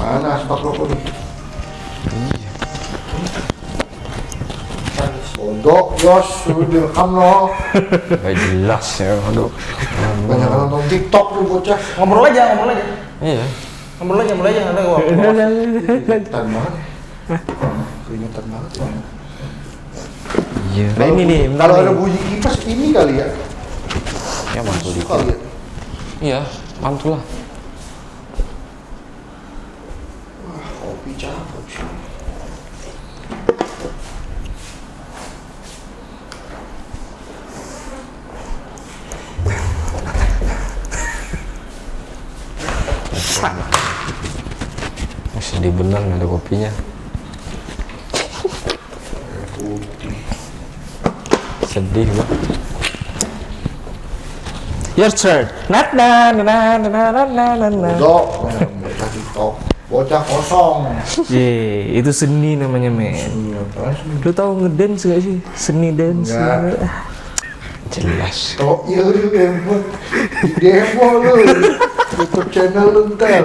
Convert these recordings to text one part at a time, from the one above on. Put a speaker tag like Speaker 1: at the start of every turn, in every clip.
Speaker 1: Mana asbak rokok nih?
Speaker 2: Iya.
Speaker 1: Bodoh, Yos, lu direkam loh.
Speaker 2: Gak jelas ya, aduh.
Speaker 1: Banyak nonton TikTok lu bocah.
Speaker 3: Ngobrol aja.
Speaker 2: Iya.
Speaker 3: Ngobrol aja, nanti gua.
Speaker 1: Keringetan banget. Keringetan banget ya.
Speaker 2: Iya.
Speaker 3: Nah ini nih, bentar
Speaker 1: Kalau
Speaker 3: nih.
Speaker 1: ada bunyi kipas ini kali ya.
Speaker 2: Ya mantul
Speaker 1: Suka
Speaker 2: dikit.
Speaker 1: ya.
Speaker 2: Iya, mantul lah.
Speaker 1: Wah, kopi cakep sih.
Speaker 2: Sedih bener nggak ada kopinya.
Speaker 1: Putih.
Speaker 2: Sedih gua.
Speaker 3: Your turn.
Speaker 1: Bodoh, bocah TikTok. Bocah kosong.
Speaker 3: Ye, itu seni namanya, men.
Speaker 1: Ini apa sih?
Speaker 3: Lu tahu ngedance gak sih? Seni dance.
Speaker 1: Enggak.
Speaker 2: Jelas.
Speaker 1: Oh iya lu demo lu. YouTube channel lu ntar.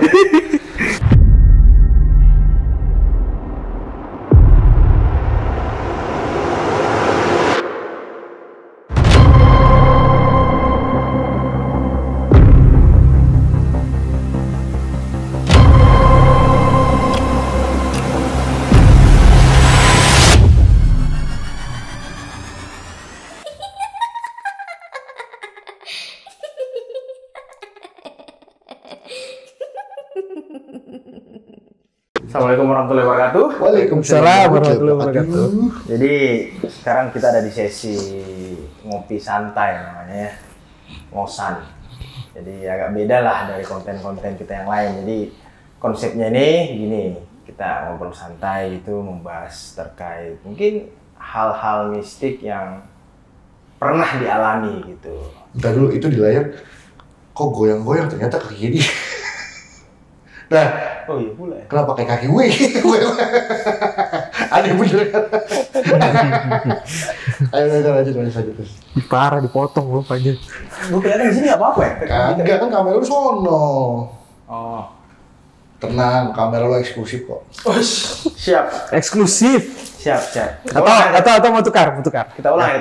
Speaker 3: Assalamualaikum warahmatullahi wabarakatuh.
Speaker 1: Waalaikumsalam
Speaker 3: warahmatullahi wabarakatuh.
Speaker 1: Aduh.
Speaker 3: Jadi sekarang kita ada di sesi ngopi santai namanya ya, ngosan. Jadi agak beda lah dari konten-konten kita yang lain. Jadi konsepnya ini gini, kita ngobrol santai itu membahas terkait mungkin hal-hal mistik yang pernah dialami gitu.
Speaker 1: Bentar dulu, itu di layar kok goyang-goyang, ternyata kaki dia. Nah,
Speaker 3: Oh iya pula ya.
Speaker 1: kenapa kayak kaki gue? Ada yang bener kan? Ayo lanjut.
Speaker 3: Parah dipotong lu aja.
Speaker 4: Gue kelihatan di sini nggak apa-apa ya?
Speaker 1: Kagak kan kamera lu sono.
Speaker 4: Oh.
Speaker 1: Tenang, kamera lu eksklusif kok.
Speaker 3: Siap.
Speaker 4: Eksklusif.
Speaker 3: Siap.
Speaker 4: Atau mau tukar.
Speaker 3: Kita ulang.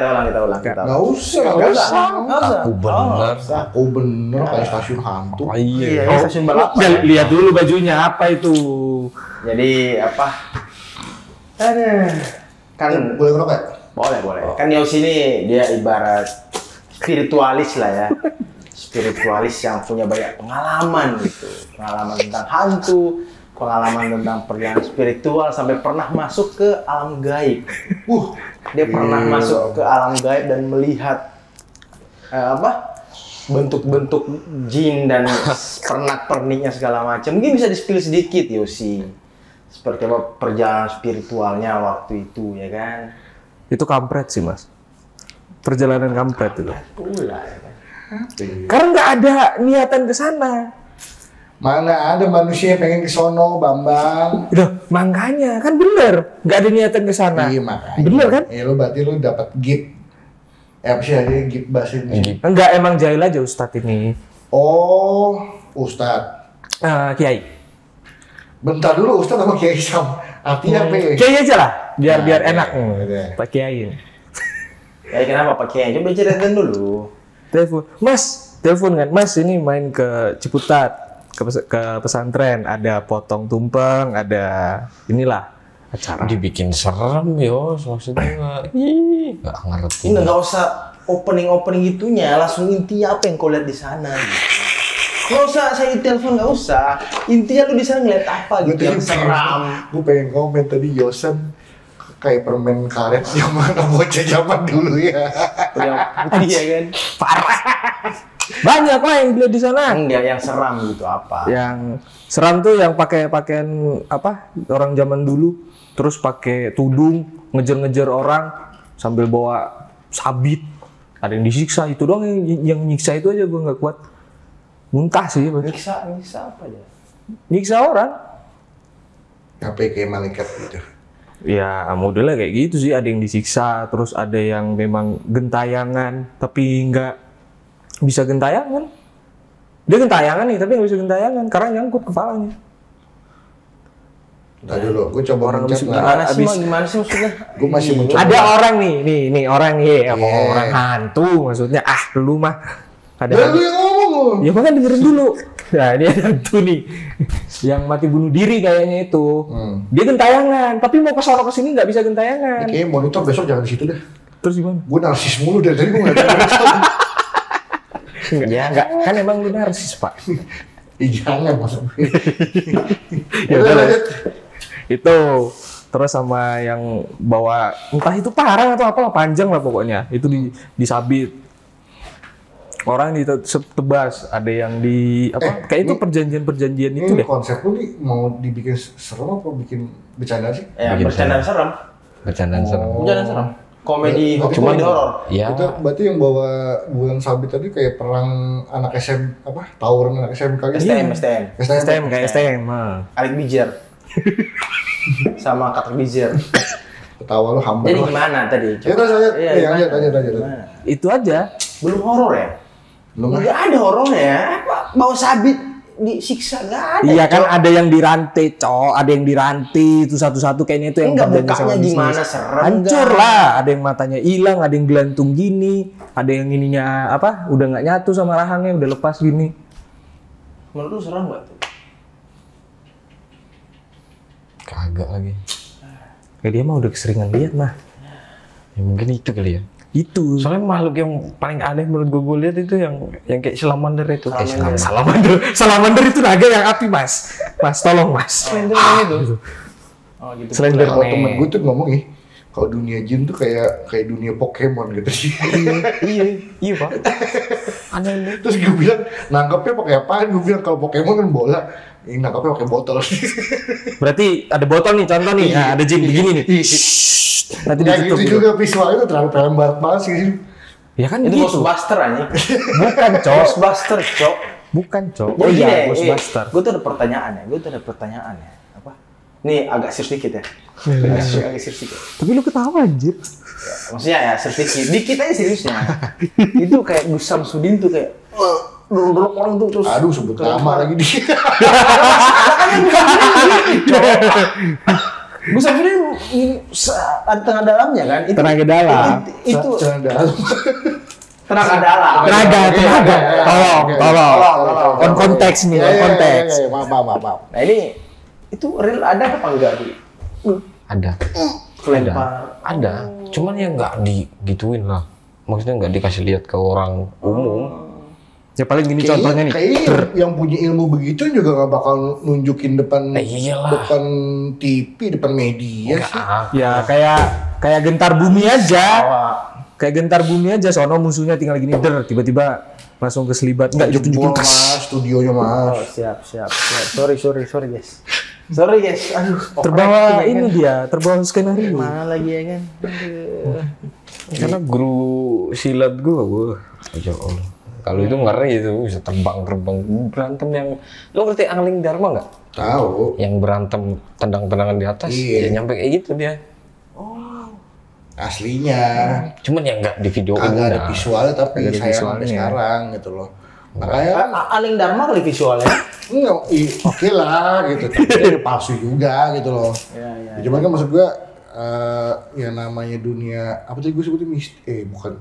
Speaker 1: Nggak usah.
Speaker 2: Aku bener.
Speaker 1: Aku bener kayak stasiun hantu.
Speaker 2: Oh, iya.
Speaker 3: Iya, ini stasiun balapan.
Speaker 4: Ya, lihat dulu bajunya apa itu.
Speaker 3: Jadi apa? Aduh. Kan
Speaker 1: Boleh ngerokok ya?
Speaker 3: boleh. Kan Yosi ini dia ibarat spiritualis lah ya. Spiritualis yang punya banyak pengalaman gitu. Pengalaman tentang hantu, pengalaman tentang perjalanan spiritual sampai pernah masuk ke alam gaib. Dia pernah
Speaker 1: Iya.
Speaker 3: masuk ke alam gaib dan melihat bentuk-bentuk jin dan pernak-perniknya segala macam. Mungkin bisa di-spill sedikit Yosi. Seperti apa perjalanan spiritualnya waktu itu ya kan?
Speaker 4: Itu kampret sih, Mas. Perjalanan kampret itu.
Speaker 3: Pula ya kan.
Speaker 4: Karena nggak ada niatan ke sana.
Speaker 1: Mana ada manusia yang pengen ke sono, Bambang?
Speaker 4: Udah, makanya kan bener, nggak ada niatan ke sana.
Speaker 1: Iya, makanya.
Speaker 4: Bener kan?
Speaker 1: Iya, lu berarti lu dapat gift. Apa sih ada gift bahasa Indonesia?
Speaker 4: Enggak, emang jahil aja Ustadz ini.
Speaker 1: Oh, Ustadz.
Speaker 4: Kiai.
Speaker 1: Bentar dulu, Ustadz sama Kiai Sam. Artinya apa ya?
Speaker 4: Kiai aja lah, biar
Speaker 1: Nah,
Speaker 4: enak.
Speaker 1: oke.
Speaker 4: Pak Kiai.
Speaker 3: Ya kenapa pakai? Coba ceritain dulu.
Speaker 4: Telepon kan, Mas ini main ke Ciputat, ke pesantren, ada potong tumpeng, ada inilah acara.
Speaker 2: Dibikin serem Yos, maksudnya nggak ngerti.
Speaker 3: Ini nggak usah opening gitunya, langsung inti apa yang kau lihat di sana. Gitu. Nggak usah saya telepon, nggak usah. Intinya lu di sana ngeliat apa gitu yang seram.
Speaker 1: Gue pengen komen tadi Yosen kayak permen karet zaman bocah zaman dulu ya.
Speaker 3: Yang putih ya kan.
Speaker 4: Parah. Banyak lah yang dilihat di sana.
Speaker 3: Enggak, yang seram gitu apa?
Speaker 4: Yang seram tuh yang pakai pakaian apa orang zaman dulu, terus pakai tudung ngejar-ngejar orang sambil bawa sabit. Ada yang disiksa, itu doang yang nyiksa itu aja gue nggak kuat. Muntah sih.
Speaker 3: Nyiksa apa ya?
Speaker 4: Nyiksa orang.
Speaker 1: Sampai kayak malaikat gitu.
Speaker 4: Ya modelnya kayak gitu sih, ada yang disiksa, terus ada yang memang gentayangan tapi nggak bisa gentayangan. Dia gentayangan nih tapi nggak bisa gentayangan karena nyangkut kepalanya.
Speaker 1: Ntar dulu, gue coba
Speaker 4: Orang
Speaker 1: mencet
Speaker 4: habis-
Speaker 1: lah.
Speaker 3: Gimana sih maksudnya?
Speaker 1: Gue masih mencoba.
Speaker 4: Ada orang nih orang orang hantu maksudnya. Lu mah ada
Speaker 1: Dan
Speaker 4: hantu.
Speaker 1: lu yang ngomong.
Speaker 4: Ya makanya dengerin dulu. Nah ini ada hantu nih yang mati bunuh diri kayaknya itu. Dia gentayangan, tapi mau ke sono ke sini nggak bisa gentayangan.
Speaker 1: Kayaknya monitor besok jangan di situ deh.
Speaker 4: Terus gimana?
Speaker 1: Gue narsis mulu dari tadi gue nggak tahu monitor.
Speaker 4: Enggak, kan emang lu narsis pak.
Speaker 1: Jangan maksud gue.
Speaker 4: Ya
Speaker 1: Udah,
Speaker 4: udah
Speaker 1: lanjut.
Speaker 4: Itu terus sama yang bawa entah itu parang atau apalah panjang lah pokoknya itu disabit orang ditebas ada yang di apa kayak itu perjanjian itu
Speaker 1: Ini
Speaker 4: deh.
Speaker 1: konsep lu nih mau dibikin serem apa bikin bercanda sih?
Speaker 3: Ya, bercandaan serem.
Speaker 2: Bercandaan serem.
Speaker 3: Bercandaan serem. Komedi,
Speaker 1: Cuman-
Speaker 3: komedi horor.
Speaker 2: Ya,
Speaker 1: Itu berarti yang bawa bulan sabit tadi kayak perang anak SM apa? Tawuran anak SMK gitu.
Speaker 3: STM.
Speaker 4: STM kayak STM.
Speaker 3: Alik Bijer. Sama Katak Bijer.
Speaker 1: Ketawa lu hambar
Speaker 3: Jadi
Speaker 1: lah.
Speaker 3: gimana tadi?
Speaker 1: Ya, terus lanjut.
Speaker 3: Iya,
Speaker 1: Iya,
Speaker 3: gimana?
Speaker 1: lanjut.
Speaker 3: Gimana?
Speaker 4: Itu aja.
Speaker 3: Belum horor ya?
Speaker 1: Belum ah.
Speaker 3: Nggak ada horornya ya? Apa? Bawa sabit disiksa nggak ada.
Speaker 4: Iya kan
Speaker 3: Cok.
Speaker 4: ada yang dirantai, ada yang dirantai itu satu-satu kayaknya itu yang
Speaker 3: Enggak,
Speaker 4: perjanjian
Speaker 3: bukanya
Speaker 4: sama bisnis.
Speaker 3: gimana, serem
Speaker 4: Hancur
Speaker 3: nggak?
Speaker 4: lah, ada yang matanya hilang, ada yang gelantung gini, ada yang ininya apa? Udah nggak nyatu sama rahangnya, udah lepas gini.
Speaker 3: Menurut lu serem nggak tuh?
Speaker 2: kagak lagi.
Speaker 4: Kayak dia mah udah keseringan lihat mah.
Speaker 2: Ya, mungkin itu kali ya.
Speaker 4: Itu.
Speaker 2: Soalnya makhluk yang paling aneh menurut gue lihat itu yang kayak salamander itu.
Speaker 4: Salamander itu naga yang api mas. Mas tolong mas.
Speaker 3: Slenderman itu. Oh gitu.
Speaker 4: Slender.
Speaker 1: Kalau temen gue tuh ngomong nih, kalau dunia jin tuh kayak dunia Pokemon gitu sih.
Speaker 2: Iya pak. Aneh.
Speaker 1: Terus gue bilang, nangkepnya pakai apaan? Gue bilang kalau Pokemon kan bola, ini nangkepnya pakai botol.
Speaker 4: Berarti ada botol nih contoh nih. Nah, ada jin begini nih. Nanti
Speaker 1: Ya
Speaker 4: ditutup
Speaker 1: gitu juga visualnya tuh terlalu film banget sih.
Speaker 4: Ya kan
Speaker 3: Itu
Speaker 4: gitu.
Speaker 3: Ghostbuster anjing.
Speaker 4: Bukan cok.
Speaker 3: Ghostbuster, Cok.
Speaker 4: Bukan cok.
Speaker 3: Jadi
Speaker 4: Oh iya,
Speaker 3: gini,
Speaker 4: Ghostbuster.
Speaker 3: Gue tuh ada pertanyaan ya. Apa? Nih agak serius dikit ya. Agak serius dikit.
Speaker 4: Tapi lu ketawa anjir.
Speaker 3: Maksudnya ya serius dikit. Dikit aja seriusnya. Itu kayak Gus Samsudin tuh kayak dorong orang tuh terus.
Speaker 1: Aduh, sebut nama lagi dia.
Speaker 3: Gus Samsudin ada tenaga dalamnya kan? Itu,
Speaker 4: Tenaga dalam.
Speaker 3: Itu
Speaker 1: dalam.
Speaker 3: tenaga dalam.
Speaker 4: Tenaga.
Speaker 1: Oke.
Speaker 4: Tolong. On konteks nih, on konteks.
Speaker 1: Maaf.
Speaker 3: Nah ini itu real ada apa enggak di
Speaker 2: Ada.
Speaker 3: kelempar?
Speaker 2: Ada. Cuman ya nggak digituin lah. Maksudnya nggak dikasih lihat ke orang umum.
Speaker 4: Ya paling gini contohnya nih.
Speaker 1: Kayaknya yang punya ilmu begitu juga nggak bakal nunjukin depan
Speaker 2: Iyalah.
Speaker 1: depan TV, depan media sih.
Speaker 4: Ya kayak gentar bumi aja. Kayak gentar bumi aja, sono musuhnya tinggal gini tiba-tiba langsung keselibat. Enggak
Speaker 1: Jebol
Speaker 4: ditunjukin.
Speaker 1: mas, studionya mas.
Speaker 3: Oh, siap. Sorry guys. Sorry guys. Aduh,
Speaker 4: Terbawa ini dia, terbawa skenario.
Speaker 3: mana lagi ya kan? Aduh.
Speaker 2: Karena guru silat gue, ya Allah. Kalau itu ngeri itu bisa terbang berantem yang lo ngerti Angling Dharma nggak?
Speaker 1: Tahu.
Speaker 2: Yang berantem tendang-tendangan di atas,
Speaker 1: Iya.
Speaker 2: ya nyampe kayak gitu dia.
Speaker 1: Aslinya.
Speaker 2: Cuman ya nggak di video
Speaker 1: Kagak ada visualnya tapi
Speaker 4: Kagak ada
Speaker 1: sayang sampai
Speaker 4: visualnya.
Speaker 1: sekarang gitu loh. Makanya
Speaker 3: Aling Dharma kali visualnya.
Speaker 1: enggak, oke lah gitu. Tapi palsu juga gitu loh.
Speaker 3: Iya.
Speaker 1: Cuman kan maksud gua yang namanya dunia apa tadi gue sebutin bukan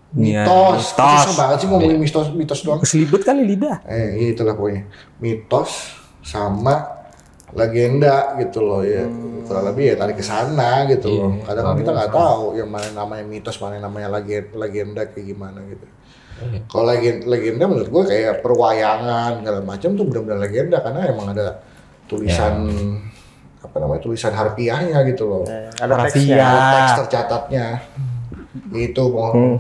Speaker 4: Iya,
Speaker 1: mitos.
Speaker 4: mitos.
Speaker 1: Susah banget sih ngomongin mitos doang.
Speaker 4: Keselibet kali lidah.
Speaker 1: Iya itulah pokoknya. Mitos sama legenda gitu loh ya. Kurang lebih ya tarik ke sana gitu loh. Kadang kan kita nggak tahu yang mana namanya mitos, mana namanya legenda kayak gimana gitu. Kalau legenda menurut gue kayak perwayangan segala macam tuh benar-benar legenda karena emang ada tulisan tulisan harfiahnya gitu loh.
Speaker 3: Ada
Speaker 4: Rafia.
Speaker 3: teksnya.
Speaker 1: Ada teks tercatatnya. Itu mau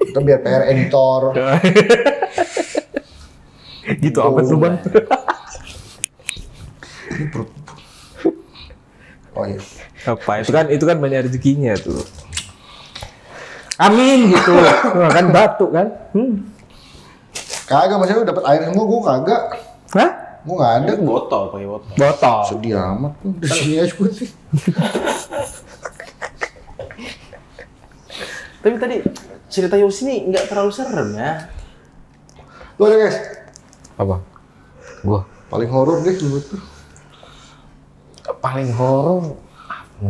Speaker 1: itu biar PR editor.
Speaker 4: Gitu amat lu bang.
Speaker 1: Oh iya.
Speaker 4: Apa itu kan banyak rezekinya tuh. Amin gitu. Wah, kan batu kan.
Speaker 1: Kagak maksudnya dapat air semua gue kagak.
Speaker 4: Hah?
Speaker 1: Gue nggak ada.
Speaker 3: Botol, pakai botol.
Speaker 4: Botol.
Speaker 1: Sedih amat. Di sini aja gue sih.
Speaker 3: Tapi tadi cerita Yosi ini nggak terlalu serem ya.
Speaker 1: Lu ada guys.
Speaker 2: Apa? Gua.
Speaker 1: Paling horor deh menurut tuh.
Speaker 2: paling horor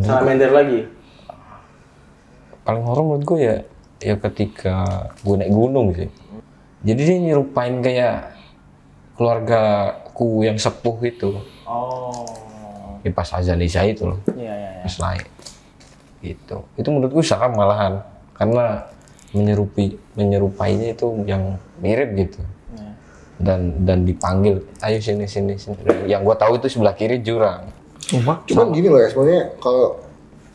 Speaker 3: Salamander lagi.
Speaker 2: paling horor menurut gue ya ketika gue naik gunung sih. Jadi dia nyerupain kayak keluargaku yang sepuh itu.
Speaker 3: Oh.
Speaker 2: Di pas azan isya itu loh.
Speaker 3: Iya.
Speaker 2: Pas naik. Gitu. Itu menurutku serem malahan karena menyerupainya itu yang mirip gitu. Dan dipanggil, ayo sini. Yang gue tahu itu sebelah kiri jurang.
Speaker 1: Cuman gini loh ya, sebenarnya kalau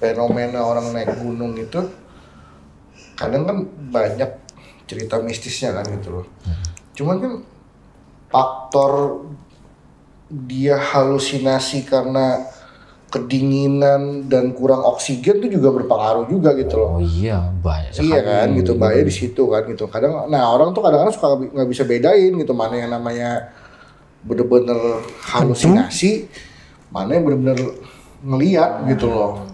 Speaker 1: fenomena orang naik gunung itu kadang kan banyak cerita mistisnya kan gitu loh. Cuman kan faktor dia halusinasi karena kedinginan dan kurang oksigen itu juga berpengaruh juga gitu loh.
Speaker 2: Oh iya, banyak sekali.
Speaker 1: Iya kan, gitu bahaya di situ kan gitu. Kadang, nah orang tuh kadang-kadang suka nggak bisa bedain gitu mana yang namanya bener-bener halusinasi, mana yang bener-bener ngeliat gitu loh.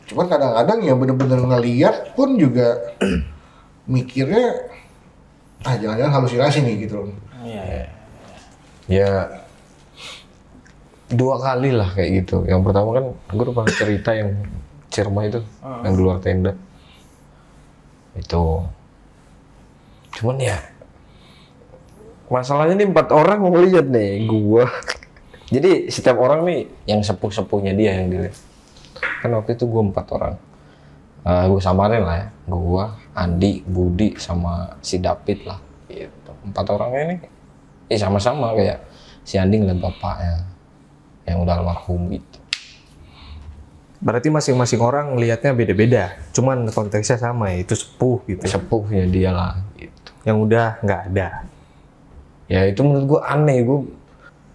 Speaker 1: Cuman kadang-kadang yang bener-bener ngeliat pun juga mikirnya, jangan-jangan halusinasi nih gitu loh.
Speaker 3: Iya.
Speaker 2: Ya 2 kali lah kayak gitu. Yang pertama kan gue udah pernah cerita yang Cirema itu, yang di luar tenda. Itu. Cuman ya masalahnya nih 4 orang mau lihat nih gua. Jadi setiap orang nih yang sepuh-sepuhnya dia yang dilihat. Kan waktu itu gua 4 orang. Gue samarin lah ya. Gua, Andi, Budi sama si David lah. Gitu. 4 orangnya nih sama-sama kayak si Andi ngeliat bapaknya yang udah almarhum gitu.
Speaker 4: Berarti masing-masing orang ngelihatnya beda-beda. Cuman konteksnya sama ya, itu sepuh gitu.
Speaker 2: Sepuhnya dia lah gitu.
Speaker 4: Yang udah nggak ada.
Speaker 2: Ya itu menurut gua aneh gua.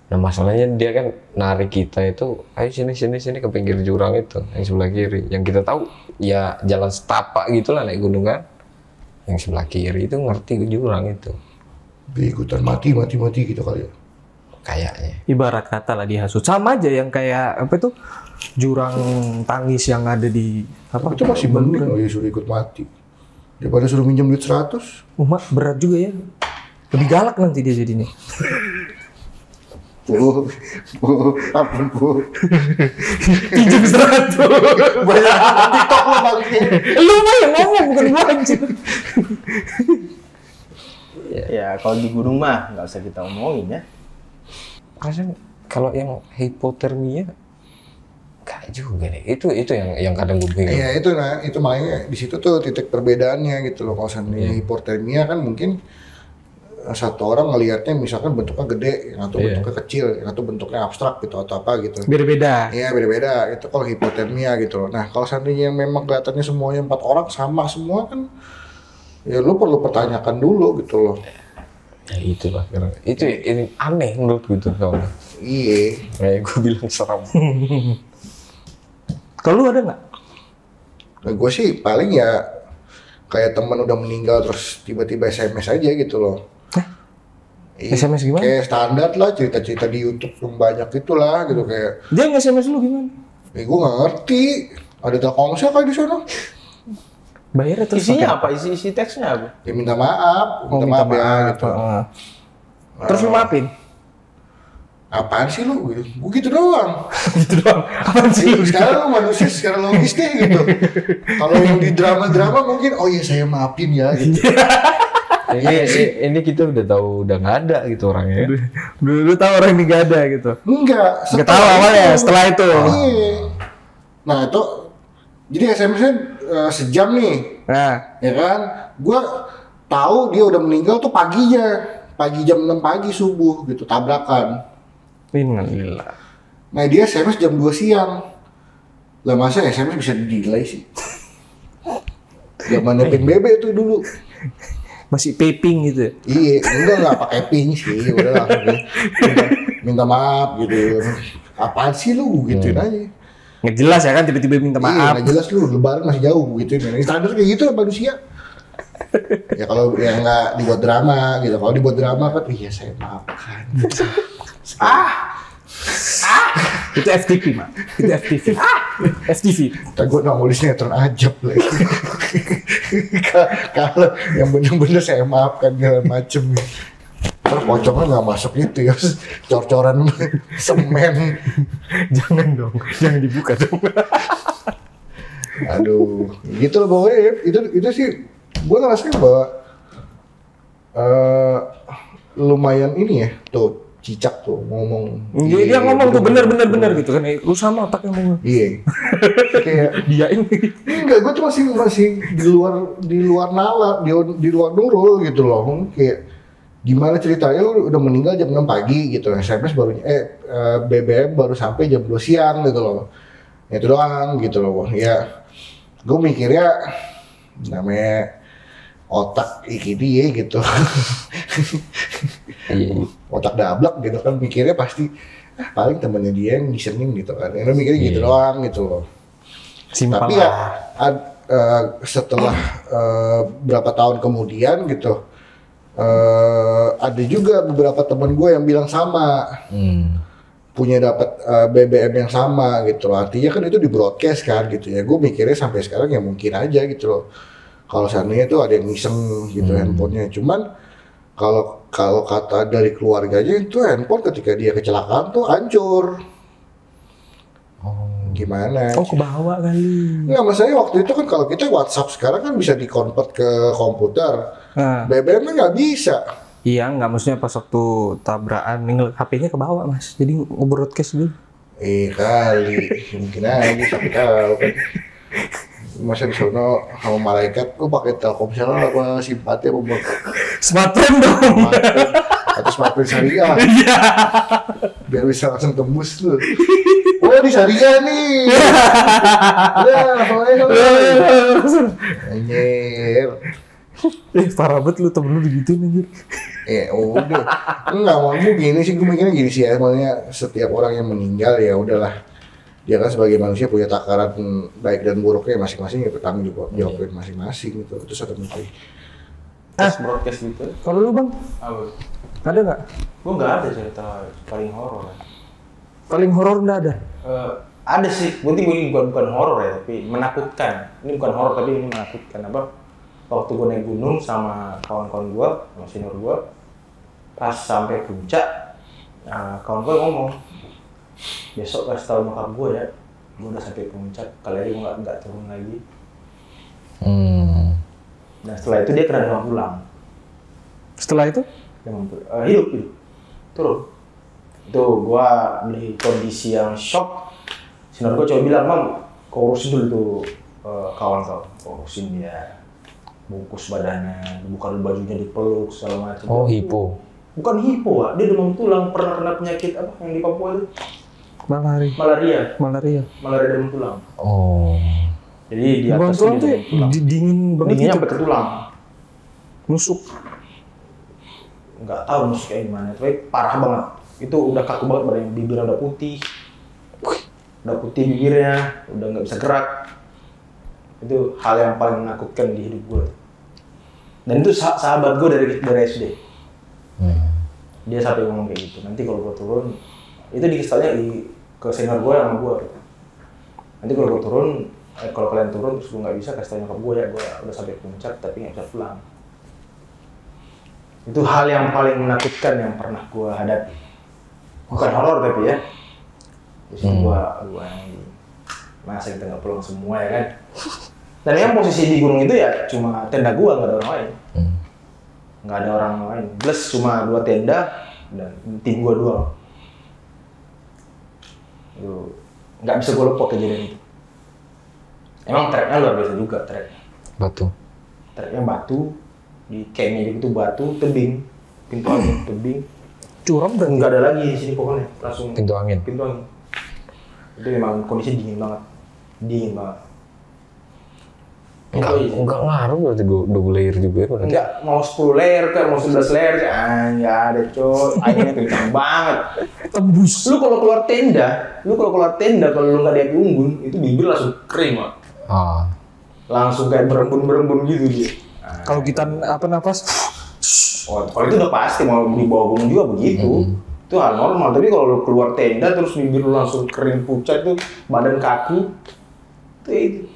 Speaker 2: Nah masalahnya dia kan narik kita itu, ayo sini ke pinggir jurang itu yang sebelah kiri. Yang kita tahu ya jalan setapak gitulah naik gunung kan. Yang sebelah kiri itu ngerti jurang itu.
Speaker 1: Ikutan mati gitu kali ya.
Speaker 2: Kayaknya.
Speaker 4: Ibarat kata lah dihasut. Sama aja yang kayak apa itu jurang tangis yang ada di apa?
Speaker 1: Itu masih mending kalau dia suruh ikut mati. Daripada suruh minjem duit 100.
Speaker 4: Mak berat juga ya. Lebih galak nanti dia jadinya.
Speaker 1: Bu, ampun Bu.
Speaker 4: Pinjam 100.
Speaker 1: Banyak TikTok lo bangke.
Speaker 4: Lu mah yang ngomong bukan gua anjir.
Speaker 3: Ya kalau di gunung mah nggak usah kita omongin ya.
Speaker 2: Rasanya kalau yang hipotermia kayak juga deh. Itu yang kadang gue bingung.
Speaker 1: Iya itu makanya di situ tuh titik perbedaannya gitu loh. Kalau seandainya hipotermia kan mungkin satu orang ngelihatnya misalkan bentuknya gede, yang satu bentuknya kecil, yang satu bentuknya abstrak gitu atau apa gitu.
Speaker 4: Beda-beda.
Speaker 1: Iya beda-beda. Itu kalau hipotermia gitu loh. Nah kalau seandainya memang kelihatannya semuanya 4 orang sama semua kan, ya lu perlu pertanyakan dulu gitu loh.
Speaker 2: Ya itulah. Itu ini aneh menurut gue tuh soalnya.
Speaker 1: Iya.
Speaker 2: Kayak gue bilang serem.
Speaker 4: Kalau lu ada nggak?
Speaker 1: Nah, gue sih paling ya kayak teman udah meninggal terus tiba-tiba SMS aja gitu loh.
Speaker 4: SMS gimana?
Speaker 1: Kayak standar lah cerita-cerita di YouTube yang banyak itulah gitu kayak.
Speaker 4: Dia nge-SMS lu gimana?
Speaker 1: Gue nggak ngerti. Ada Telkomsel kali di sana.
Speaker 4: Bayarnya terus
Speaker 3: Isinya apa? Isi teksnya apa?
Speaker 1: Ya minta maaf, minta maaf ya gitu.
Speaker 4: Terus lu maafin?
Speaker 1: Apaan sih lu? Gue gitu doang.
Speaker 4: Gitu doang. Apaan sih?
Speaker 1: Sekarang lu manusia secara logis deh gitu. Kalau yang di drama-drama mungkin, oh iya saya maafin ya gitu.
Speaker 2: ini kita udah tahu udah nggak ada gitu orangnya.
Speaker 4: Lu tahu orang ini gak ada gitu.
Speaker 1: Enggak.
Speaker 4: Gak tahu awalnya, setelah itu.
Speaker 1: Iya. Nah itu, jadi SMS-nya sejam nih.
Speaker 4: Nah,
Speaker 1: Ya kan? Gue tahu dia udah meninggal tuh paginya. Pagi jam 6 pagi subuh gitu, tabrakan.
Speaker 4: innalillah.
Speaker 1: Nah dia SMS jam 2 siang. Lah masa SMS bisa di-delay sih? Zamannya PNBB tuh dulu.
Speaker 4: Masih paping gitu.
Speaker 1: Iya, enggak nggak pakai ping sih, udah langsung minta maaf gitu. Apaan sih lu gituin aja?
Speaker 4: Nggak jelas ya kan tiba-tiba minta
Speaker 1: Iya,
Speaker 4: maaf.
Speaker 1: nggak jelas lu, lebaran masih jauh gituin. Ini standar kayak gitu lah manusia. Ya kalau yang nggak dibuat drama gitu, kalau dibuat drama kan, iya saya maafkan.
Speaker 4: Itu FTP, Mak. Itu FTV. FTV.
Speaker 1: Tapi gue nggak mau sinetron ajab lagi. Kalau yang bener-bener saya maafkan segala macem. Terus pocongnya nggak masuk gitu ya, cor-coran semen.
Speaker 4: Jangan dong, jangan dibuka dong.
Speaker 1: Aduh, gitu loh pokoknya ya. Itu sih gue ngerasain bahwa lumayan ini ya tuh Cicak tuh ngomong.
Speaker 4: Dia ngomong tuh bener gitu kan. Lu sama otaknya ngomong.
Speaker 1: Iya. Kayak
Speaker 4: Dia ini.
Speaker 1: enggak, gue tuh masih di luar nalar, di luar Nurul gitu loh. Kayak gimana ceritanya lu udah meninggal jam 6 pagi gitu, SMS baru BBM baru sampai jam 2 siang gitu loh. Itu doang gitu loh. Ya gue mikirnya namanya otak dia gitu.
Speaker 2: Iya.
Speaker 1: Otak dablek gitu kan, mikirnya pasti paling temennya dia yang ngisengin gitu kan. Dia mikirnya gitu doang gitu loh.
Speaker 4: Simpel
Speaker 1: Tapi ya setelah berapa tahun kemudian gitu, ada juga beberapa teman gue yang bilang sama, punya dapat BBM yang sama gitu loh. Artinya kan itu di broadcast kan gitu ya. Gue mikirnya sampai sekarang ya mungkin aja gitu loh. Kalau seandainya tuh ada yang ngiseng gitu handphonenya. Cuman kalau kata dari keluarganya itu handphone ketika dia kecelakaan tuh hancur. Gimana?
Speaker 4: Oh, kebawa kali.
Speaker 1: Nggak, masalahnya waktu itu kan kalau kita WhatsApp sekarang kan bisa di-convert ke komputer.
Speaker 4: Nah,
Speaker 1: BBM-nya nggak bisa.
Speaker 4: iya, nggak maksudnya pas waktu tabrakan HP-nya kebawa, Mas. Jadi nge-broadcast dulu.
Speaker 1: Kali mungkin aja siapa tahu kan. Masa di sono sama malaikat, kok pakai Telkomsel apa Simpati apa buat
Speaker 4: Smartphone dong.
Speaker 1: atau smartphone syariah
Speaker 4: Iya.
Speaker 1: biar bisa langsung tembus tuh. Oh di syariah nih. Anjir.
Speaker 4: Parah banget lu temen lu digituin anjir.
Speaker 1: Udah. Enggak, mau gini sih, gue mikirnya gini sih ya, maksudnya setiap orang yang meninggal ya udahlah. Dia kan sebagai manusia punya takaran baik dan buruknya masing-masing, ya bertanggung jawabin masing-masing gitu. Itu satu mikir.
Speaker 3: Broadcast gitu.
Speaker 4: Kalau lu, Bang,
Speaker 3: Apa?
Speaker 4: ada nggak?
Speaker 3: Gue nggak ada cerita paling horor.
Speaker 4: Paling horor nggak ada?
Speaker 3: Ada sih, ini bukan horor ya, tapi menakutkan. Ini bukan horor tapi ini menakutkan. Apa? Waktu gue naik gunung sama kawan-kawan gue, sama senior gue, pas sampai puncak, kawan gue ngomong, besok kasih tahu nyokap gue ya, gue udah sampai puncak, kali ini gue nggak turun lagi. Nah setelah itu dia kena demam pulang.
Speaker 4: Setelah itu?
Speaker 3: Hidup turun. Itu gue di kondisi yang shock. Senior gue coba bilang, Mam, kau urusin dulu tuh kawan kau, urusin dia, bungkus badannya, buka bajunya, dipeluk segala macam.
Speaker 2: Oh, hipo.
Speaker 3: Bukan hipo, Pak. Dia demam tulang, pernah kena penyakit apa yang di Papua itu? Malaria demam tulang.
Speaker 2: Oh.
Speaker 3: Jadi di
Speaker 4: Demam
Speaker 3: atas
Speaker 4: tulang
Speaker 3: dia
Speaker 4: tuh
Speaker 3: demam tulang.
Speaker 4: dingin banget
Speaker 3: Dinginnya
Speaker 4: gitu.
Speaker 3: sampai ke tulang.
Speaker 4: Nusuk.
Speaker 3: Nggak tahu mus kayak gimana, tapi parah banget. Itu udah kaku banget, badannya, bibirnya udah putih. Udah putih bibirnya, udah nggak bisa gerak. Itu hal yang paling menakutkan di hidup gue. Dan itu sahabat gue dari SD. Dia sampai ngomong kayak gitu. Nanti kalau gue turun, itu dikisahnya ke senior gue sama gue. Nanti kalau gue turun, kalau kalian turun terus gue nggak bisa, kasih tau nyokap gue ya, gue udah sampai puncak tapi nggak bisa pulang. Itu hal yang paling menakutkan yang pernah gue hadapi. Bukan horor tapi ya. Di situ gue yang masa kita nggak pulang semua ya kan. Dan yang posisi di gunung itu ya cuma tenda gue, nggak ada orang lain. Nggak ada orang lain. Plus cuma 2 tenda dan tim gue doang. Itu nggak bisa gue lupa kejadian itu. Emang treknya luar biasa juga trek.
Speaker 2: Batu.
Speaker 3: Treknya batu, di campnya gitu batu, tebing, pintu angin, tebing.
Speaker 4: Curam dan
Speaker 3: Nggak ada lagi di sini pokoknya, langsung
Speaker 2: Pintu angin.
Speaker 3: Pintu angin. Itu memang kondisi dingin banget, dingin banget.
Speaker 2: Enggak ngaruh berarti 2 layer juga ya berarti.
Speaker 3: Enggak, mau 10 layer kan, mau 11 layer kan, nggak ada coy, anginnya kencang banget.
Speaker 4: tembus.
Speaker 3: Lu kalau keluar tenda, kalau lu nggak di api unggun, itu bibir langsung kering, Mak. Langsung kayak berembun gitu dia.
Speaker 4: Kalau kita nafas,
Speaker 3: Oh, kalau itu udah pasti, mau di bawah gunung juga begitu. Itu hal normal, tapi kalau lu keluar tenda terus bibir lu langsung kering pucat tuh, badan kaku, itu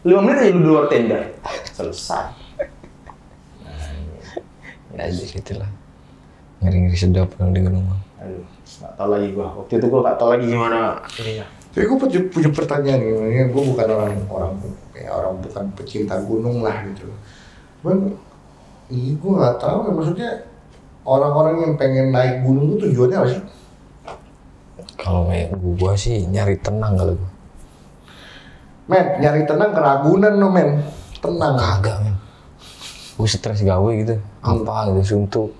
Speaker 3: 5 menit aja lu di luar tenda, selesai.
Speaker 2: Ya gitu lah. Ngeri-ngeri sedap yang di gunung.
Speaker 3: Aduh, nggak tahu lagi gua. Waktu itu gua nggak tahu lagi gimana ininya.
Speaker 1: Tapi gue punya pertanyaan nih, gue bukan orang bukan pecinta gunung lah gitu. Cuman, gue nggak tahu ya, maksudnya orang-orang yang pengen naik gunung itu tujuannya apa sih?
Speaker 2: Kalau kayak gua sih nyari tenang kalau gua.
Speaker 1: Men, nyari tenang ke Ragunan lo men, tenang.
Speaker 2: Kagak men. Gua stres gawe gitu. Apa gitu suntuk.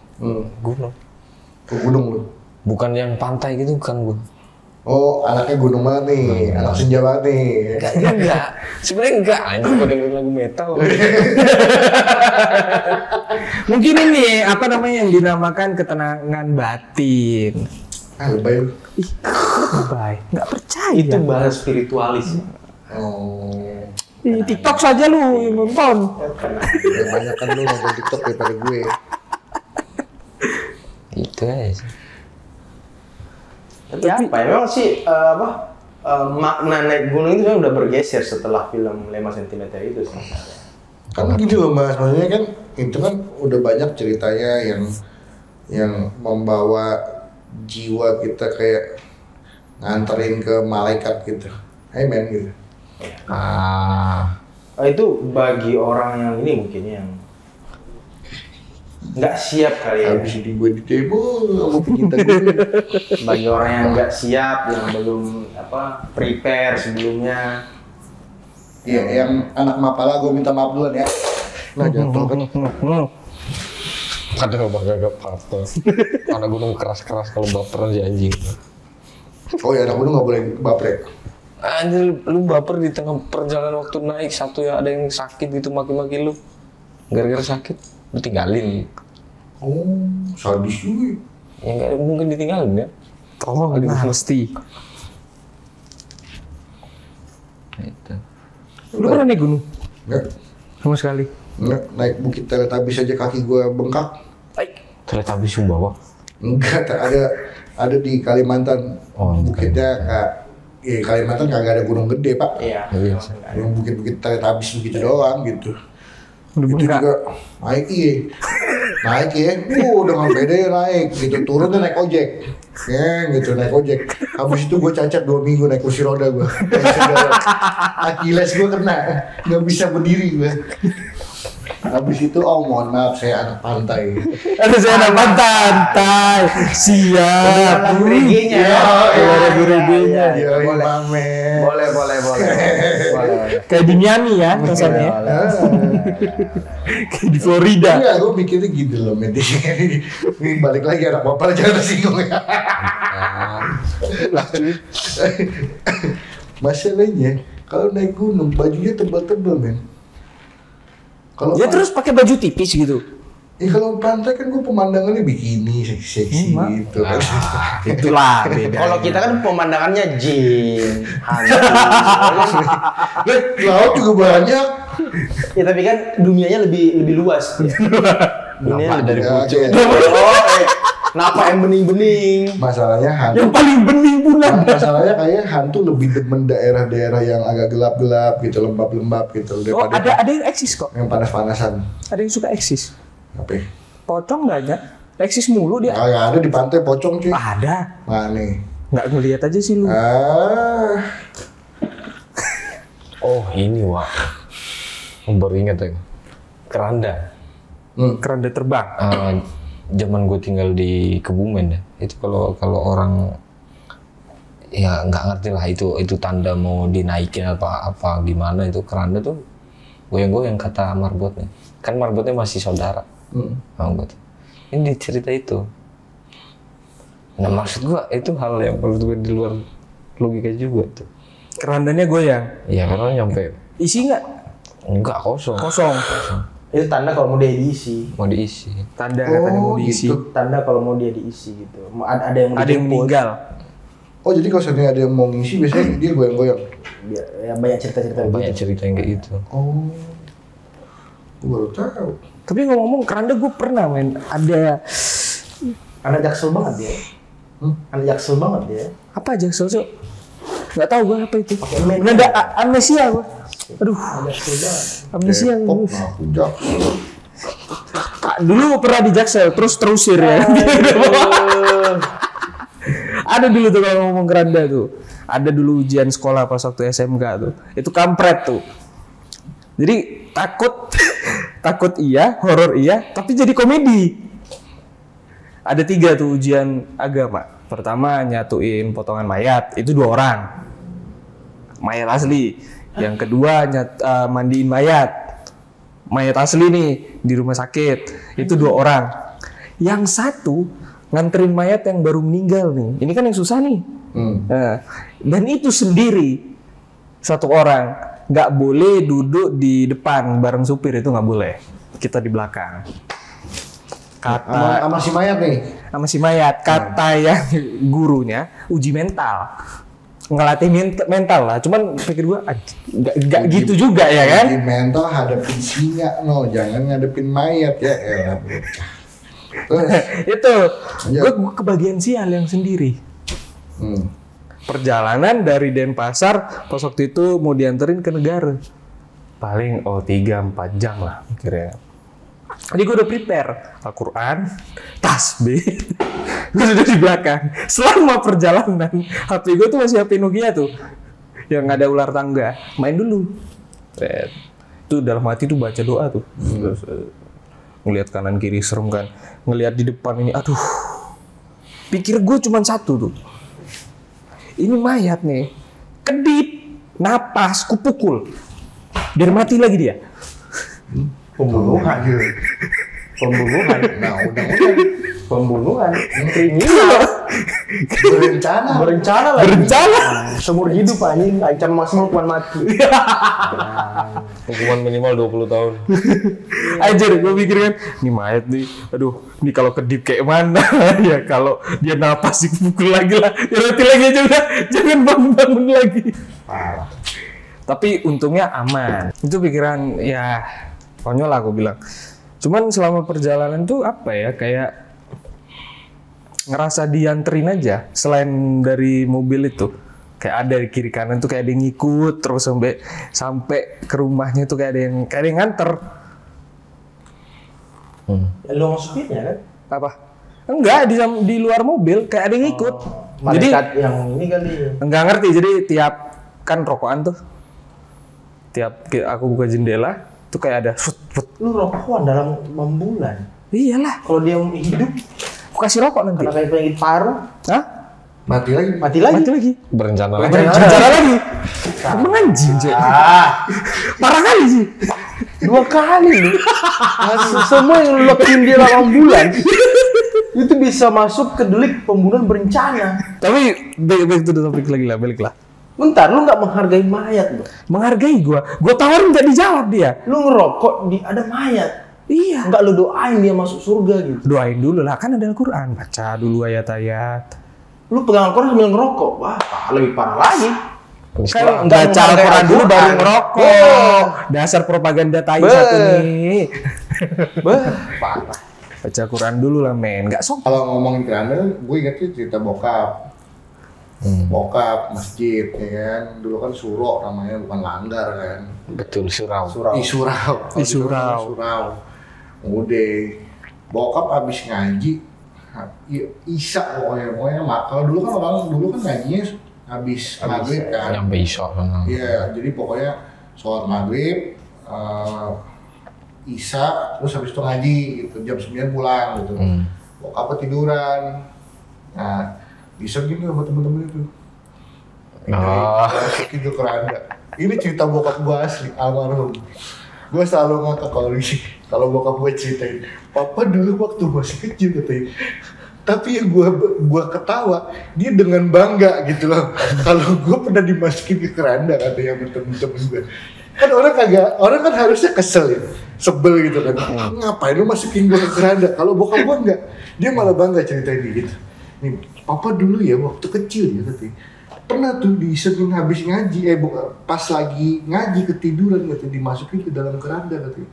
Speaker 2: Gunung.
Speaker 1: Ke gunung lo.
Speaker 2: Bukan yang pantai gitu kan gua.
Speaker 1: Oh, anaknya gunung banget nih, anak senja banget nih.
Speaker 2: Enggak. Sebenarnya enggak. Anjing gua dengerin lagu metal.
Speaker 4: Mungkin ini apa namanya yang dinamakan ketenangan batin.
Speaker 1: Lebay lu.
Speaker 4: Ih, lebay. Nggak percaya.
Speaker 3: Itu bahas spiritualis.
Speaker 1: Oh,
Speaker 4: Di TikTok saja lu yang nonton.
Speaker 1: banyak kan lu nonton TikTok daripada gue.
Speaker 2: Itu aja sih.
Speaker 3: Tapi apa ya? Memang sih makna naik gunung itu kan udah bergeser setelah film 5 cm itu sih.
Speaker 1: Karena gini loh mas, maksudnya kan itu kan udah banyak ceritanya yang membawa jiwa kita kayak nganterin ke malaikat gitu. Hey man gitu.
Speaker 3: Itu bagi orang yang ini mungkin yang nggak siap kali ya.
Speaker 1: Habis ini gue di demo sama pecinta gue.
Speaker 3: Bagi orang yang nggak siap, yang belum prepare sebelumnya.
Speaker 1: Iya, yang anak mapala gue minta maaf duluan ya. Nah jatuh kan.
Speaker 2: Padahal gak apa-apa. Anak gunung keras-keras kalau baperan si anjing.
Speaker 1: Oh ya, anak gunung nggak boleh baper.
Speaker 2: Anjir, lu baper di tengah perjalanan waktu naik satu ya ada yang sakit gitu maki-maki lu. Gara-gara sakit, lu tinggalin.
Speaker 1: Oh, sadis juga.
Speaker 2: Ya nggak mungkin ditinggalin ya.
Speaker 4: Oh, mesti.
Speaker 2: Itu.
Speaker 4: Lu pernah naik gunung?
Speaker 1: Enggak,
Speaker 4: Sama sekali.
Speaker 1: enggak. Naik bukit Teletabis aja kaki gue bengkak.
Speaker 2: Ternyata habis Sumbawa.
Speaker 1: Enggak, ada di Kalimantan.
Speaker 2: Oh,
Speaker 1: Bukitnya kak, ya Kalimantan kagak ada gunung gede pak.
Speaker 3: Iya.
Speaker 2: Iya.
Speaker 1: Yang bukit-bukit Teletabis begitu doang gitu.
Speaker 4: Udah
Speaker 1: Itu
Speaker 4: bengkak.
Speaker 1: juga naik ya, dengan beda ya naik gitu, turunnya naik ojek, ya gitu naik ojek. Habis itu gue cacat 2 minggu naik kursi roda gue, Achilles gue kena, nggak bisa berdiri gue. Habis itu mohon maaf saya anak pantai.
Speaker 4: Ada saya nampak pantai. Siap.
Speaker 3: Lagu reggae-nya ya.
Speaker 4: Lagu reggae-nya.
Speaker 1: Ya mame.
Speaker 3: Boleh.
Speaker 4: Kayak di Miami ya rasanya. Kayak di Florida.
Speaker 1: Enggak, gue mikirnya gitu loh, men. Ini balik lagi anak bapak jangan tersinggung ya. Masalahnya kalau naik gunung bajunya tebal-tebal, men. Kalau
Speaker 4: Ya terus pakai baju tipis gitu.
Speaker 1: kalau pantai kan gue pemandangannya bikini seksi gitu kan.
Speaker 4: Itulah beda.
Speaker 3: Kalau kita kan pemandangannya jin, hantu.
Speaker 1: Laut juga banyak.
Speaker 3: Ya tapi kan dunianya lebih luas. Dunia
Speaker 2: dari
Speaker 1: Ya,
Speaker 2: pucuk.
Speaker 1: kayak-
Speaker 3: Kenapa yang bening-bening?
Speaker 1: masalahnya hantu.
Speaker 4: Yang paling bening bulan.
Speaker 1: Masalahnya kayak hantu lebih demen daerah-daerah yang agak gelap-gelap gitu, lembab-lembab gitu
Speaker 4: Oh,
Speaker 1: daripada
Speaker 4: ada yang eksis kok.
Speaker 1: yang panas-panasan.
Speaker 4: Ada yang suka eksis.
Speaker 1: Apa? Ya?
Speaker 4: Pocong banyak. Eksis mulu dia.
Speaker 1: Nggak ada di pantai pocong cuy.
Speaker 4: Ada.
Speaker 1: Mana?
Speaker 4: Nggak ngelihat aja sih lu.
Speaker 2: Oh ini Wak. Baru ingat ya. Keranda.
Speaker 4: Keranda terbang.
Speaker 2: Zaman gue tinggal di Kebumen ya. Itu kalau orang ya nggak ngerti lah itu tanda mau dinaikin apa gimana itu keranda tuh goyang-goyang kata marbotnya. Kan marbotnya masih saudara. Gue tuh. Ini cerita itu. Nah maksud gue itu hal yang menurut gue di luar logika juga tuh.
Speaker 4: Kerandanya goyang.
Speaker 2: Iya karena nyampe
Speaker 4: Isi nggak?
Speaker 2: enggak kosong.
Speaker 4: Kosong.
Speaker 3: Itu tanda kalau mau dia diisi.
Speaker 2: Mau diisi.
Speaker 4: Tanda katanya mau diisi.
Speaker 1: gitu.
Speaker 3: Tanda kalau mau dia diisi gitu. Ada yang
Speaker 4: Ada yang meninggal.
Speaker 1: Oh jadi kalau seandainya ada yang mau ngisi biasanya dia goyang-goyang.
Speaker 3: Ya, banyak cerita-cerita
Speaker 2: Banyak
Speaker 3: begitu.
Speaker 2: cerita yang kayak gitu.
Speaker 1: Oh, gue baru tahu.
Speaker 4: Tapi ngomong-ngomong keranda gue pernah main. Ada
Speaker 3: Anak jaksel banget dia. Anak jaksel banget dia.
Speaker 4: apa Jaksel Cok? Nggak tahu gue apa itu.
Speaker 3: Pakai make.
Speaker 4: Nggak ada amnesia gue. Aduh,
Speaker 3: Jaksel banget.
Speaker 4: amnesia.
Speaker 1: Depok, aku Jaksel.
Speaker 4: Dulu pernah di Jaksel, terus terusir ya. Ada dulu tuh kalau ngomong keranda tuh. Ada dulu ujian sekolah pas waktu SMK tuh. Itu kampret tuh. Jadi takut iya, horor iya, tapi jadi komedi. Ada 3 tuh ujian agama. Pertama nyatuin potongan mayat, itu 2 orang. Mayat asli. Yang kedua mandiin mayat asli nih di rumah sakit, itu 2 orang. Yang satu nganterin mayat yang baru meninggal nih, ini kan yang susah nih. Nah, dan itu sendiri 1 orang, nggak boleh duduk di depan bareng supir, itu nggak boleh, kita di belakang. Kata
Speaker 1: sama si mayat nih.
Speaker 4: sama si mayat, kata yang gurunya uji mental, ngelatih mental lah. Cuman pikir gua nggak gitu juga ya kan?
Speaker 1: Di mental hadapin singa, jangan ngadepin mayat ya.
Speaker 4: Itu gua kebagian sial yang sendiri. Perjalanan dari Denpasar pas waktu itu mau dianterin ke negara, paling 3-4 jam lah kira-kira. Jadi gue udah prepare Al-Quran, tasbih, gue udah di belakang. Selama perjalanan, HP gue tuh masih HP Nokia tuh, yang ada ular tangga. Main dulu. Itu dalam hati tuh baca doa tuh. Ngelihat kanan kiri serem kan. Ngelihat di depan ini, aduh. Pikir gue cuma satu tuh. Ini mayat nih, kedip, napas, kupukul. Biar mati lagi dia.
Speaker 3: Pembunuhan.
Speaker 1: Nah, udah.
Speaker 3: Pembunuhan. Kriminal. Berencana lagi. Seumur hidup anjing, ancaman maksimal hukuman mati.
Speaker 2: Hukuman minimal 20 tahun.
Speaker 4: Anjir, gue pikir kan, nih mayat nih, aduh, nih kalau kedip kayak mana ya, kalau dia napas dipukul lagi lah, ya mati lagi aja udah, jangan bangun-bangun lagi.
Speaker 3: Parah.
Speaker 4: Tapi untungnya aman. Itu pikiran ya konyol lah aku bilang. Cuman selama perjalanan tuh apa ya, kayak ngerasa dianterin aja. Selain dari mobil itu, kayak ada di kiri kanan tuh kayak ada yang ngikut terus sampai ke rumahnya tuh kayak ada yang nganter.
Speaker 3: Ya, lo supirnya kan?
Speaker 4: Apa? Enggak, di luar mobil kayak ada yang ngikut. Jadi
Speaker 3: yang ini kali.
Speaker 4: enggak ngerti. Jadi tiap kan rokokan tuh, tiap aku buka jendela tuh kayak ada fut.
Speaker 3: Lu rokokan dalam 6 bulan.
Speaker 4: Iyalah,
Speaker 3: Kalau dia hidup,
Speaker 4: aku kasih rokok nanti.
Speaker 3: karena kayak penyakit paru,
Speaker 4: Hah?
Speaker 1: Mati lagi.
Speaker 3: mati lagi.
Speaker 4: Mati lagi.
Speaker 2: Berencana lagi.
Speaker 4: Berencana lagi. Emang anjing, Cek. Parah kali sih.
Speaker 3: 2 kali lu. Semua yang lu lakuin dia 8 bulan itu bisa masuk ke delik pembunuhan berencana.
Speaker 4: Tapi baik itu topik lagi lah, balik lah.
Speaker 3: Bentar, lu nggak menghargai mayat, bro.
Speaker 4: Menghargai gua tawarin nggak dijawab dia.
Speaker 3: Lu ngerokok ada mayat.
Speaker 4: Iya.
Speaker 3: Nggak lu doain dia masuk surga gitu.
Speaker 4: Doain dulu lah, kan ada Al-Quran. Baca dulu ayat-ayat.
Speaker 3: Lu pegang Al-Quran sambil ngerokok. Wah, lebih parah lagi.
Speaker 4: Kan
Speaker 3: nggak
Speaker 4: baca
Speaker 3: menghargai
Speaker 4: Al-Quran dulu baru
Speaker 3: Al-Quran.
Speaker 4: ngerokok. Dasar propaganda tai satu nih.
Speaker 3: Parah.
Speaker 4: Baca Quran dulu lah, men. Nggak sok.
Speaker 1: Kalau ngomongin keranda, gue ingetnya cerita bokap. Bokap masjid ya kan, dulu kan suro namanya, bukan langgar kan.
Speaker 2: Betul, surau.
Speaker 1: Surau. Surau. Udah, bokap abis ngaji, Isya pokoknya. Kalau dulu kan ngajinya habis maghrib kan.
Speaker 2: Nyampe isya.
Speaker 1: Iya, jadi pokoknya sholat maghrib, Isya, terus habis itu ngaji gitu, jam 9 pulang gitu. Bokap tiduran. Nah, bisa gini sama temen-temen itu. Masuk itu keranda. Ini cerita bokap gua asli, almarhum. Gua selalu ngakak kalau bokap gua ceritain, papa dulu waktu masih kecil katanya. Tapi yang gua ketawa, dia dengan bangga gitu loh. Kalau gua pernah dimasukin ke keranda katanya sama temen-temen gua. Kan orang kan harusnya kesel ya, sebel gitu kan. Ngapain lu masukin gua ke keranda? Kalau bokap gua enggak, dia malah bangga ceritain gitu. Nih, papa dulu ya waktu kecil ya katanya, pernah tuh disengin habis ngaji, pas lagi ngaji ketiduran katanya, dimasukin ke dalam keranda katanya.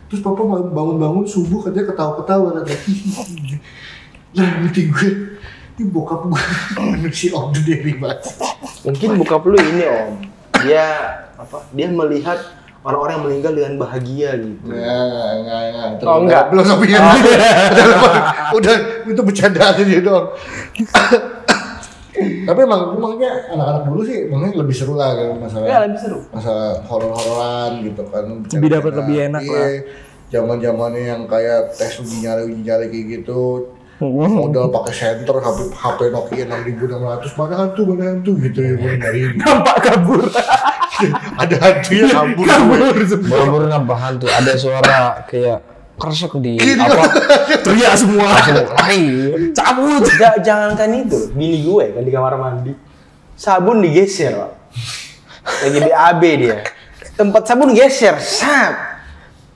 Speaker 1: Terus papa bangun-bangun subuh katanya ketawa-ketawa katanya. Lah ngerti gue, ini bokap gue manusia ordinary banget.
Speaker 3: Mungkin bokap lu ini, Om. Dia melihat orang-orang yang meninggal dengan bahagia gitu.
Speaker 1: Enggak.
Speaker 3: Oh, enggak.
Speaker 1: Belum sampai udah itu bercandaan dia doang. Tapi emangnya anak-anak dulu sih emangnya lebih seru lah kan masalah.
Speaker 3: Ya, lebih seru.
Speaker 1: Masalah horor-hororan gitu kan.
Speaker 4: Lebih dapat lebih enak lah.
Speaker 1: Zaman-zamannya yang kayak tes uji nyali kayak gitu. Modal pakai senter HP Nokia 6600 mana hantu gitu ya nyari.
Speaker 4: Nampak kabur.
Speaker 1: Ada hantu yang kabur.
Speaker 2: Baru nambah hantu, ada suara kayak kersek di
Speaker 1: Gini,
Speaker 2: apa?
Speaker 4: Teriak semua.
Speaker 2: Lari.
Speaker 4: Cabut.
Speaker 3: Jangankan itu, bini gue kan di kamar mandi. Sabun digeser, Pak. Lagi BAB dia. Tempat sabun geser, sat.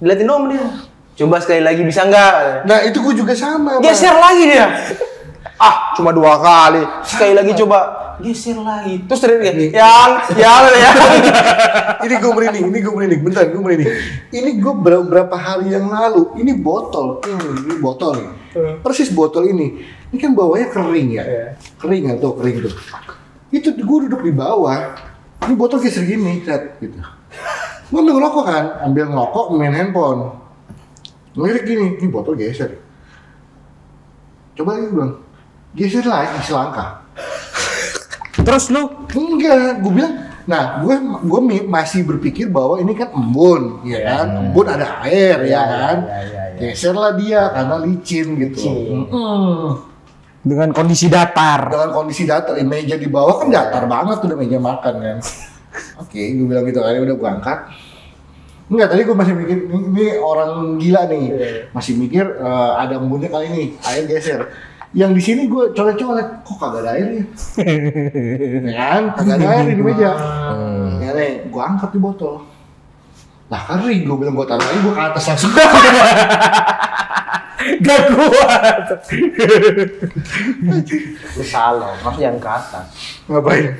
Speaker 3: Diliatin dong dia. Coba sekali lagi bisa enggak?
Speaker 1: Nah itu gue juga sama.
Speaker 3: Geser lagi dia. Ah, cuma 2 kali. Sekali lagi coba geser lagi. Terus dia yang.
Speaker 1: Ini gue merinding. Bentar, gue merinding. Ini gue beberapa hari yang lalu. Ini botol nih. Persis botol ini. Ini kan bawahnya kering ya. Kering tuh. Itu gue duduk di bawah. Ini botol geser gini, gitu. Gue ambil ngerokok kan, main handphone. Ngelirik gini, ini botol geser. Coba lagi bilang, geser lagi selangkah.
Speaker 4: Terus lu?
Speaker 1: Enggak, gue bilang, nah gue masih berpikir bahwa ini kan embun, ya kan? Embun ada air, ya kan? Geser lah dia karena licin gitu.
Speaker 4: Dengan kondisi datar.
Speaker 1: Meja di bawah kan datar banget udah meja makan kan. Oke, gue bilang gitu kan, udah gue angkat. Enggak, tadi gue masih mikir ini orang gila nih, masih mikir ada embunnya kali ini, air geser. Yang di sini gue colek-colek, kok kagak ada airnya? Kan, kagak ada air di meja. Ya nih, gue angkat di botol. Lah kering, gue bilang gue taruh lagi, gue ke atas langsung.
Speaker 4: Gak kuat.
Speaker 3: Lu salah, harus jangan ke atas.
Speaker 1: Ngapain?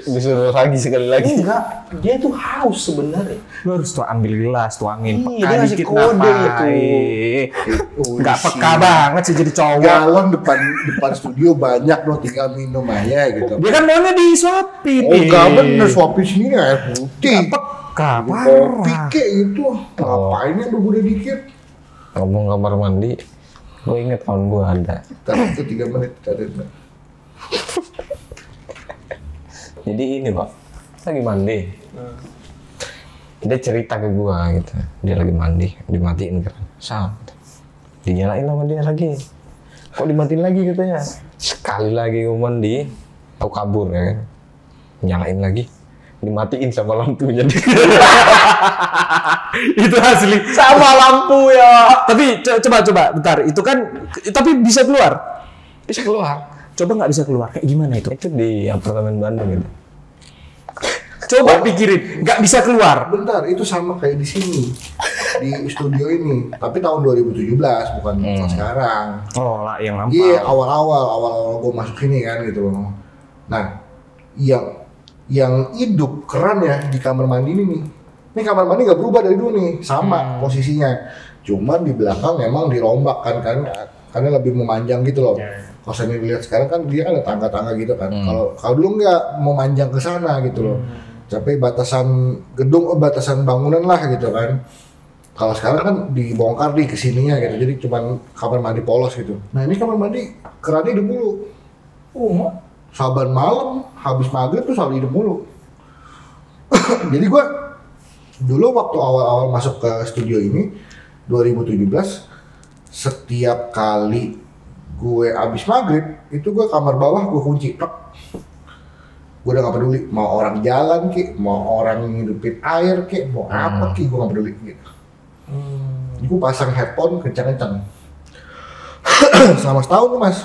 Speaker 2: Disuruh lagi sekali lagi.
Speaker 3: Enggak, dia tuh haus sebenarnya.
Speaker 4: Lu harus tuh ambil gelas, tuangin.
Speaker 3: Iya, dia ngasih kode itu.
Speaker 4: Gak peka banget sih jadi cowok.
Speaker 1: Galon depan studio banyak loh, tinggal minum aja gitu.
Speaker 4: Dia kan maunya disuapin.
Speaker 1: Oh enggak bener, suapin sini air putih.
Speaker 4: Gak peka,
Speaker 1: Kopi
Speaker 4: parah.
Speaker 1: kek itu, ngapain yang berguna dikit?
Speaker 2: Ngomong kamar mandi, gue inget tahun gue ada.
Speaker 1: Tapi itu 3 menit tadi.
Speaker 2: Jadi ini Pak, lagi mandi. Dia cerita ke gue gitu, dia lagi mandi, dimatiin kan. Dinyalain sama dia lagi. Kok dimatiin lagi katanya? Sekali lagi gue mandi, aku kabur ya kan. Nyalain lagi, dimatiin sama lampunya.
Speaker 4: Itu asli.
Speaker 3: Sama lampu ya.
Speaker 4: Tapi coba bentar, itu kan tapi bisa keluar.
Speaker 2: Bisa keluar.
Speaker 4: Coba nggak bisa keluar, kayak gimana itu?
Speaker 2: Itu di apartemen Bandung gitu.
Speaker 4: Coba pikirin, nggak bisa keluar.
Speaker 1: Bentar, itu sama kayak di sini. Di studio ini, tapi tahun 2017 bukan sekarang.
Speaker 4: Oh lah, yang lampau.
Speaker 1: Iya, awal-awal gue masuk sini kan gitu loh. Nah, yang hidup keren ya di kamar mandi ini nih. Ini kamar mandi nggak berubah dari dulu nih, sama posisinya. Cuman di belakang memang dirombak kan karena lebih memanjang gitu loh. Kalau saya lihat sekarang kan dia ada tangga-tangga gitu kan. Kalau dulu nggak memanjang ke sana gitu loh. Tapi batasan gedung, batasan bangunan lah gitu kan. Kalau sekarang kan dibongkar di kesininya gitu. Jadi cuman kamar mandi polos gitu. Nah ini kamar mandi kerannya hidup mulu. Saban malam habis maghrib tuh selalu hidup mulu. Jadi gue dulu waktu awal-awal masuk ke studio ini 2017, setiap kali gue abis maghrib itu gue kamar bawah gue kunci. Gue udah gak peduli mau orang jalan ki, mau orang ngidupin air ki, mau apa ki, gue gak peduli gitu. Gue pasang headphone kencang-kencang selama setahun tuh mas.